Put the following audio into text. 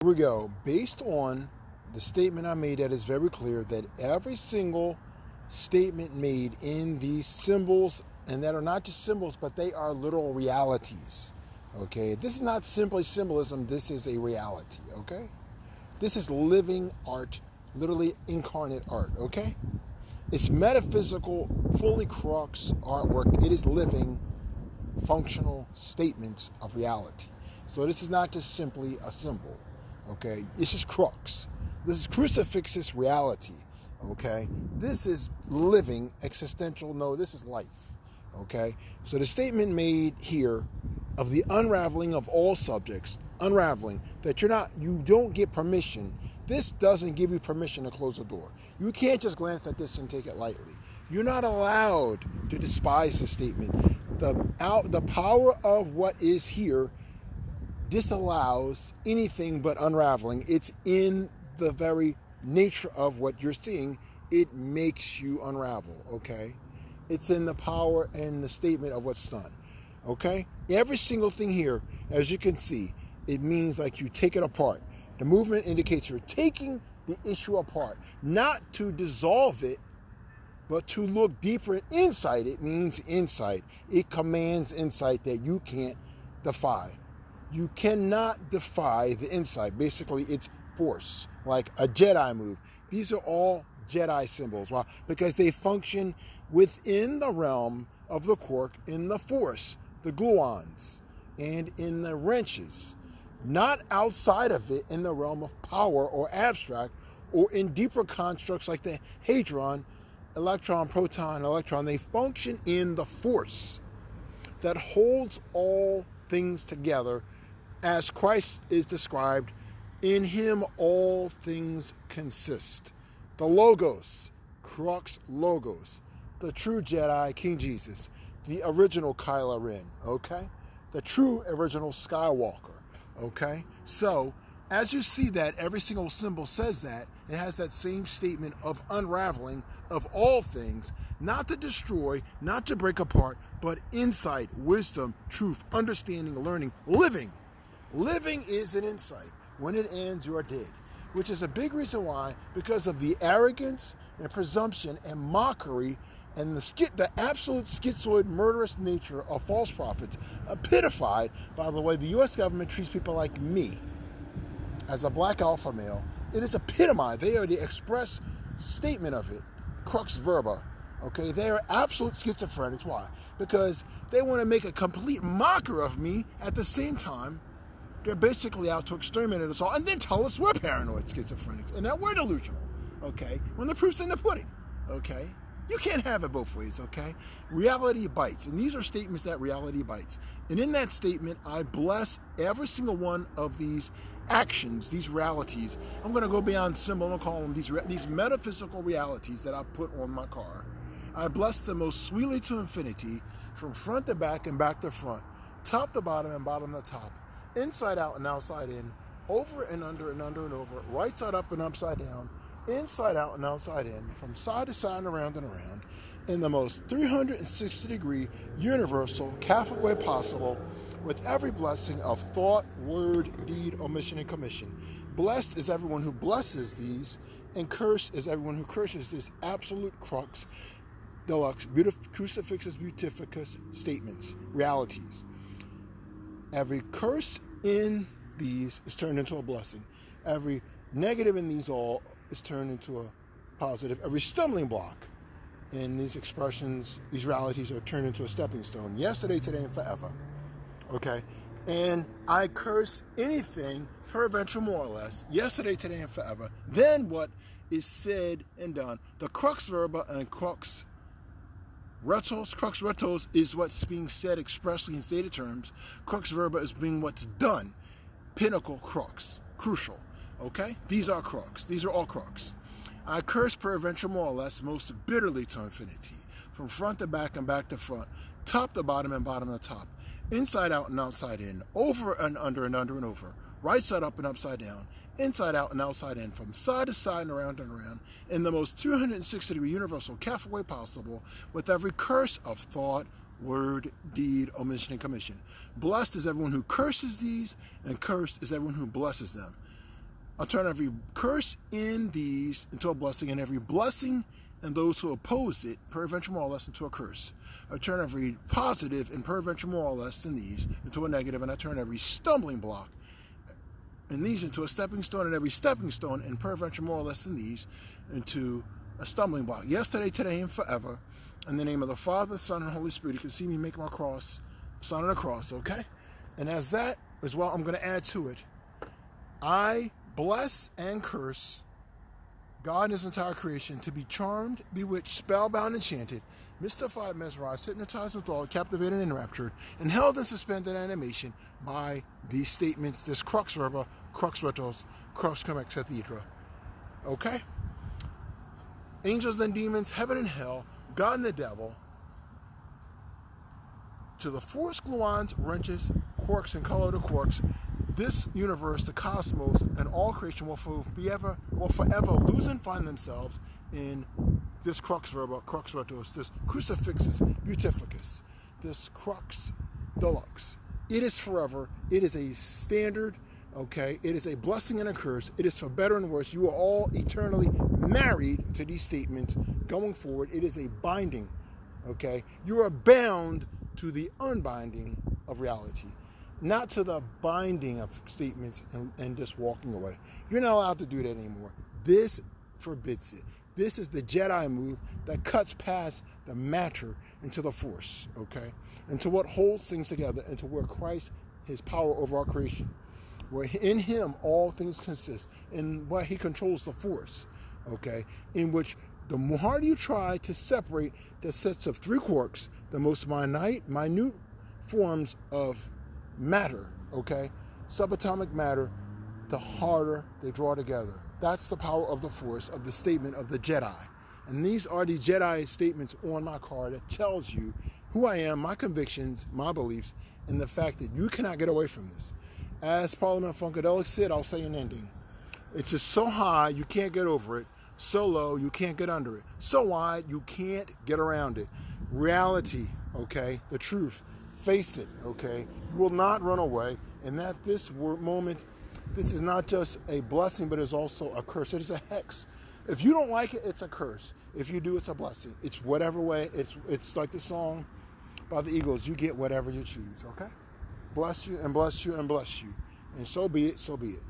Here we go. Based on the statement I made, that is very clear that every single statement made in these symbols, and that are not just symbols, but they are literal realities. Okay, this is not simply symbolism, this is a reality. Okay, this is living art, literally incarnate art. Okay, it's metaphysical, fully crux artwork. It is living, functional statements of reality. So this is not just simply a symbol. Okay, this is crux. This is crucifixus reality. Okay, this is living existential. No, this is life. Okay, so the statement made here of the unraveling of all subjects, unraveling that you don't get permission. This doesn't give you permission to close the door. You can't just glance at this and take it lightly. You're not allowed to despise the statement. The power of what is here disallows anything but unraveling. It's in the very nature of what you're seeing. It makes you unravel, okay? It's in the power and the statement of what's done, okay? Every single thing here, as you can see, it means like you take it apart. The movement indicates you're taking the issue apart, not to dissolve it, but to look deeper inside. It means insight. It commands insight that you can't defy. You cannot defy the insight. Basically, it's force, like a Jedi move. These are all Jedi symbols. Why? Because they function within the realm of the quark in the force, the gluons, and in the wrenches. Not outside of it in the realm of power or abstract, or in deeper constructs like the hadron, electron, proton, electron. They function in the force that holds all things together, as Christ is described. In him all things consist. The Logos, Crux Logos, the true Jedi, King Jesus, the original Kylo Ren, okay? The true original Skywalker, okay? So, as you see that, every single symbol says that. It has that same statement of unraveling of all things, not to destroy, not to break apart, but insight, wisdom, truth, understanding, learning, living. Living is an insight. When it ends, you are dead. Which is a big reason why, because of the arrogance and presumption and mockery and the absolute schizoid, murderous nature of false prophets, epitomified by the way the U.S. government treats people like me as a black alpha male. It is epitomized. They are the express statement of it. Crux verba. Okay, they are absolute schizophrenics. Why? Because they want to make a complete mocker of me. At the same time, they're basically out to exterminate us all and then tell us we're paranoid schizophrenics and that we're delusional, okay? When the proof's in the pudding, okay? You can't have it both ways, okay? Reality bites, and these are statements that reality bites. And in that statement, I bless every single one of these actions, these realities. I'm going to go beyond symbol. I'm going to call them these metaphysical realities that I put on my car. I bless them most sweetly to infinity, from front to back and back to front, top to bottom and bottom to top, inside out and outside in, over and under and under and over, right side up and upside down, inside out and outside in, from side to side and around, in the most 360-degree, universal, Catholic way possible, with every blessing of thought, word, deed, omission, and commission. Blessed is everyone who blesses these, and cursed is everyone who curses this absolute crux, deluxe, crucifixus, beatificus statements, realities. Every curse in these is turned into a blessing. Every negative in these all is turned into a positive. Every stumbling block in these expressions, these realities, are turned into a stepping stone. Yesterday, today, and forever. Okay? And I curse anything, peradventure more or less, yesterday, today, and forever, than what is said and done. The crux verba and crux RHETOS is what's being said expressly in stated terms. Crux verba is being what's done. Pinnacle, crux, crucial. Okay? These are crux. These are all crux. I curse peradventure more or less most bitterly to infinity, from front to back and back to front, top to bottom and bottom to top, inside out and outside in, over and under and under and over, right side up and upside down, inside out and outside in, from side to side and around, in the most 260-degree universal Catholic way possible, with every curse of thought, word, deed, omission, and commission. Blessed is everyone who curses these, and cursed is everyone who blesses them. I'll turn every curse in these into a blessing, and every blessing and those who oppose it, peradventure more or less, into a curse. I turn every positive and peradventure more or less in these into a negative, and I turn every stumbling block and these into a stepping stone, and every stepping stone and peradventure more or less in these into a stumbling block. Yesterday, today, and forever. In the name of the Father, Son, and Holy Spirit. You can see me make my cross, sign on a cross, okay? And as that as well, I'm going to add to it. I bless and curse God and his entire creation to be charmed, bewitched, spellbound, enchanted, mystified, mesmerized, hypnotized, enthralled, captivated, and enraptured, and held in suspended animation by these statements, this CRUX VERBA, CRUX RHETOS, CRUX cum ex cathedra. Okay? Angels and demons, heaven and hell, God and the devil, to the force, gluons, wrenches, quarks, and color to quarks, this universe, the cosmos, and all creation will forever lose and find themselves in this CRUX VERBA, CRUX RHETOS, this CRUCIFIXUS, BEAUTIFICUS, this CRUX DELUXE. It is forever. It is a standard, okay? It is a blessing and a curse. It is for better and worse. You are all eternally married to these statements going forward. It is a binding, okay? You are bound to the unbinding of reality, not to the binding of statements and just walking away. You're not allowed to do that anymore. This forbids it. This is the Jedi move that cuts past the matter into the force, okay? Into what holds things together, into where Christ, his power over our creation, where in him all things consist, in where he controls the force, okay? In which the harder you try to separate the sets of three quarks, the most minute forms of matter, okay, subatomic matter, the harder they draw together. That's the power of the force, of the statement of the Jedi. And these are the Jedi statements on my card that tells you who I am, my convictions, my beliefs, and the fact that you cannot get away from this. As Parliament Funkadelic said, I'll say an ending. It's just so high, you can't get over it. So low, you can't get under it. So wide, you can't get around it. Reality, okay, the truth. Face it, okay? You will not run away. And at this moment, this is not just a blessing, but it's also a curse. It is a hex. If you don't like it, it's a curse. If you do, it's a blessing. It's whatever way. It's like the song by the Eagles, you get whatever you choose, okay? Bless you and bless you and bless you. And so be it, so be it.